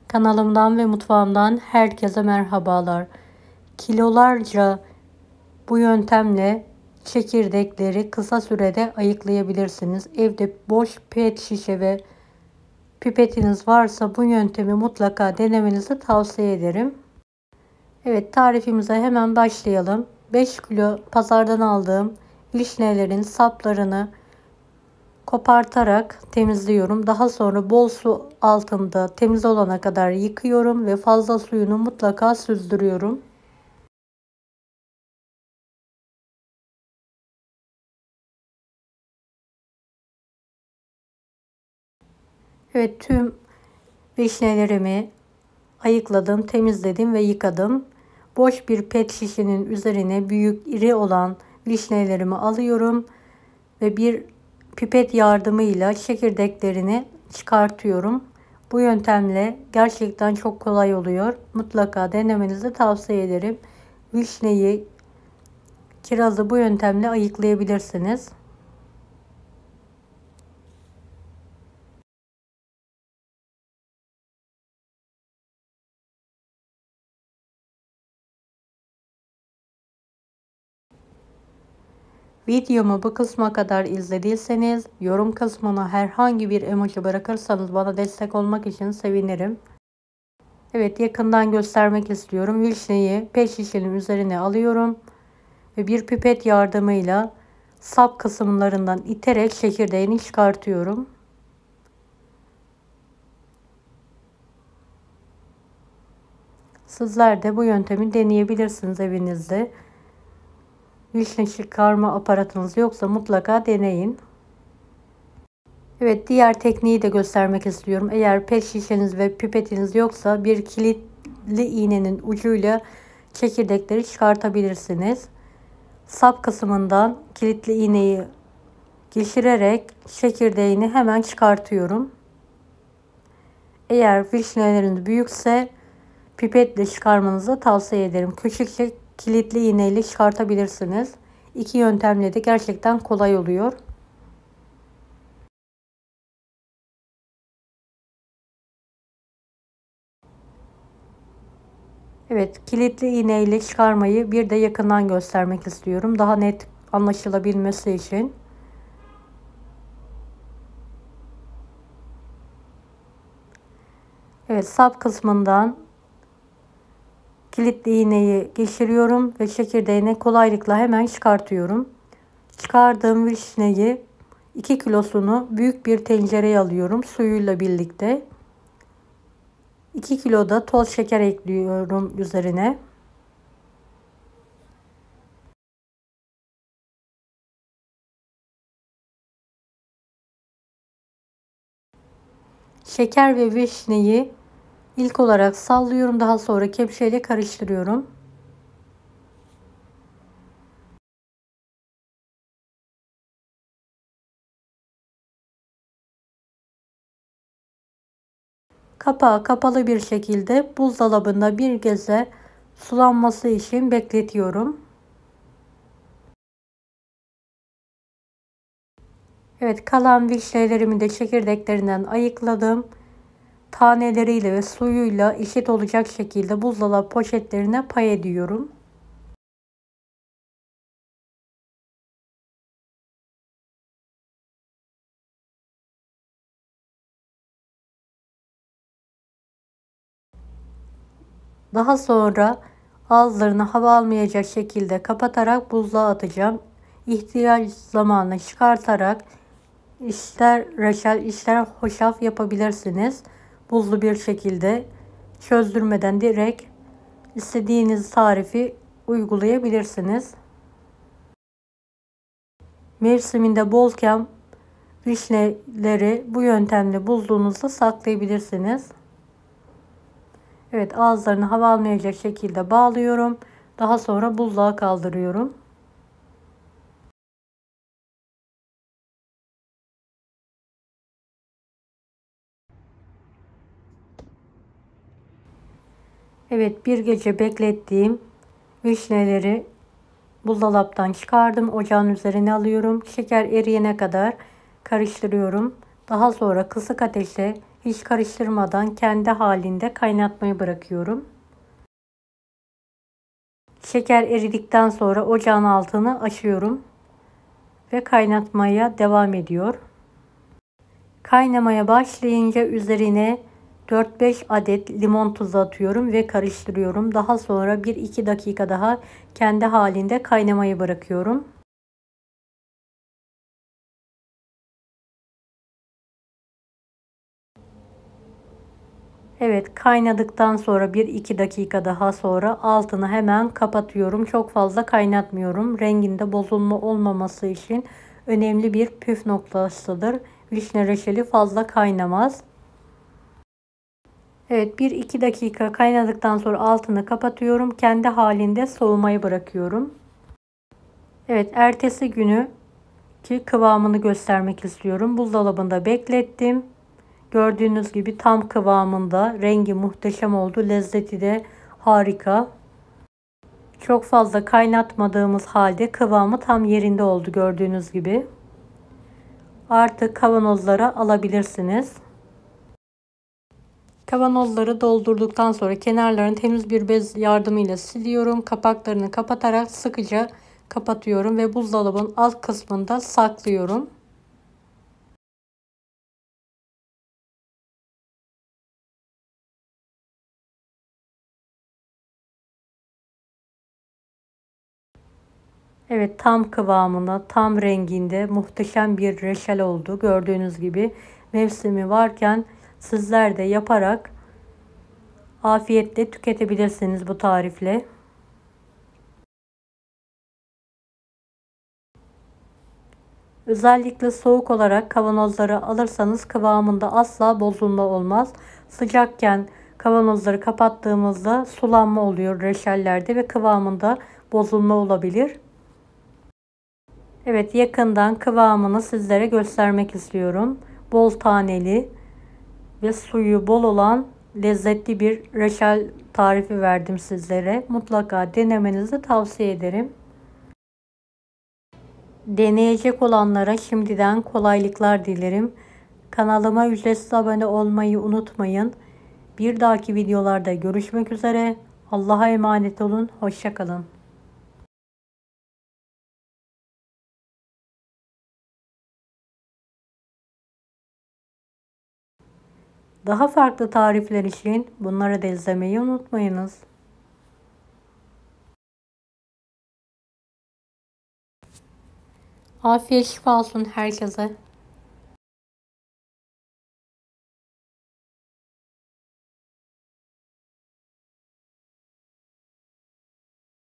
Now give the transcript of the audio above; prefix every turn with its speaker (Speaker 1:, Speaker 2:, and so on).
Speaker 1: Kanalımdan ve mutfağımdan herkese merhabalar. Kilolarca bu yöntemle çekirdekleri kısa sürede ayıklayabilirsiniz. Evde boş pet şişe ve pipetiniz varsa bu yöntemi mutlaka denemenizi tavsiye ederim. Evet, tarifimize hemen başlayalım. 5 kilo pazardan aldığım vişnelerin saplarını kopartarak temizliyorum. Daha sonra bol su altında temiz olana kadar yıkıyorum ve fazla suyunu mutlaka süzdürüyorum. Evet, tüm vişnelerimi ayıkladım, temizledim ve yıkadım. Boş bir pet şişenin üzerine büyük, iri olan vişnelerimi alıyorum ve bir pipet yardımıyla çekirdeklerini çıkartıyorum. Bu yöntemle gerçekten çok kolay oluyor. Mutlaka denemenizi tavsiye ederim. Vişneyi, kirazı bu yöntemle ayıklayabilirsiniz. Videomu bu kısma kadar izlediyseniz yorum kısmına herhangi bir emoji bırakırsanız bana destek olmak için sevinirim. Evet, yakından göstermek istiyorum. Vişneyi pet şişenin üzerine alıyorum ve bir pipet yardımıyla sap kısımlarından iterek çekirdeğini çıkartıyorum. Sizler de bu yöntemi deneyebilirsiniz evinizde. Vişne çıkarma aparatınız yoksa mutlaka deneyin. Evet, diğer tekniği de göstermek istiyorum. Eğer pet şişeniz ve pipetiniz yoksa bir kilitli iğnenin ucuyla çekirdekleri çıkartabilirsiniz. Sap kısmından kilitli iğneyi geçirerek çekirdeğini hemen çıkartıyorum. Eğer vişneleriniz büyükse pipetle çıkarmanızı tavsiye ederim. Küçükçe kilitli iğneyle çıkartabilirsiniz. İki yöntemle de gerçekten kolay oluyor. Evet, kilitli iğneyle çıkarmayı bir de yakından göstermek istiyorum. Daha net anlaşılabilmesi için. Evet, sap kısmından kilitli iğneyi geçiriyorum ve çekirdeğini kolaylıkla hemen çıkartıyorum. Çıkardığım vişneyi 2 kilosunu büyük bir tencereye alıyorum suyuyla birlikte. 2 kilo da toz şeker ekliyorum üzerine. Şeker ve vişneyi ilk olarak sallıyorum, daha sonra kepçeyle karıştırıyorum. Kapağı kapalı bir şekilde buzdolabında bir gece sulanması için bekletiyorum. Evet, kalan vişnelerimi de çekirdeklerinden ayıkladım. Taneleriyle ve suyuyla eşit olacak şekilde buzdolabı poşetlerine pay ediyorum. Daha sonra ağızlarını hava almayacak şekilde kapatarak buzluğa atacağım. İhtiyaç zamanı çıkartarak ister reçel ister hoşaf yapabilirsiniz. Buzlu bir şekilde çözdürmeden direkt istediğiniz tarifi uygulayabilirsiniz. Mevsiminde bolken vişneleri bu yöntemle buzluğunuzda saklayabilirsiniz. Evet, ağızlarını hava almayacak şekilde bağlıyorum. Daha sonra buzluğa kaldırıyorum. Evet, bir gece beklettiğim vişneleri buzdolaptan çıkardım. Ocağın üzerine alıyorum. Şeker eriyene kadar karıştırıyorum. Daha sonra kısık ateşte Hiç karıştırmadan kendi halinde kaynatmayı bırakıyorum. Şeker eridikten sonra ocağın altını açıyorum ve kaynatmaya devam ediyor. Kaynamaya başlayınca üzerine 4-5 adet limon tuzu atıyorum ve karıştırıyorum. Daha sonra 1-2 dakika daha kendi halinde kaynamayı bırakıyorum. Evet, kaynadıktan sonra 1-2 dakika daha sonra altını hemen kapatıyorum. Çok fazla kaynatmıyorum. Renginde bozulma olmaması için önemli bir püf noktasıdır. Vişne reçeli fazla kaynamaz. Evet, 1-2 dakika kaynadıktan sonra altını kapatıyorum. Kendi halinde soğumayı bırakıyorum. Evet, ertesi günü ki kıvamını göstermek istiyorum. Buzdolabında beklettim. Gördüğünüz gibi tam kıvamında, rengi muhteşem oldu. Lezzeti de harika. Çok fazla kaynatmadığımız halde kıvamı tam yerinde oldu gördüğünüz gibi. Artık kavanozlara alabilirsiniz. Kavanozları doldurduktan sonra kenarlarını temiz bir bez yardımıyla siliyorum. Kapaklarını kapatarak sıkıca kapatıyorum ve buzdolabının alt kısmında saklıyorum. Evet, tam kıvamında, tam renginde muhteşem bir reçel oldu. Gördüğünüz gibi mevsimi varken sizler de yaparak afiyetle tüketebilirsiniz bu tarifle. Özellikle soğuk olarak kavanozları alırsanız kıvamında asla bozulma olmaz. Sıcakken kavanozları kapattığımızda sulanma oluyor reçellerde ve kıvamında bozulma olabilir. Evet, yakından kıvamını sizlere göstermek istiyorum. Bol taneli ve suyu bol olan lezzetli bir reçel tarifi verdim sizlere. Mutlaka denemenizi tavsiye ederim. Deneyecek olanlara şimdiden kolaylıklar dilerim. Kanalıma ücretsiz abone olmayı unutmayın. Bir dahaki videolarda görüşmek üzere. Allah'a emanet olun. Hoşça kalın. Daha farklı tarifler için bunları da izlemeyi unutmayınız. Afiyet şifa olsun herkese.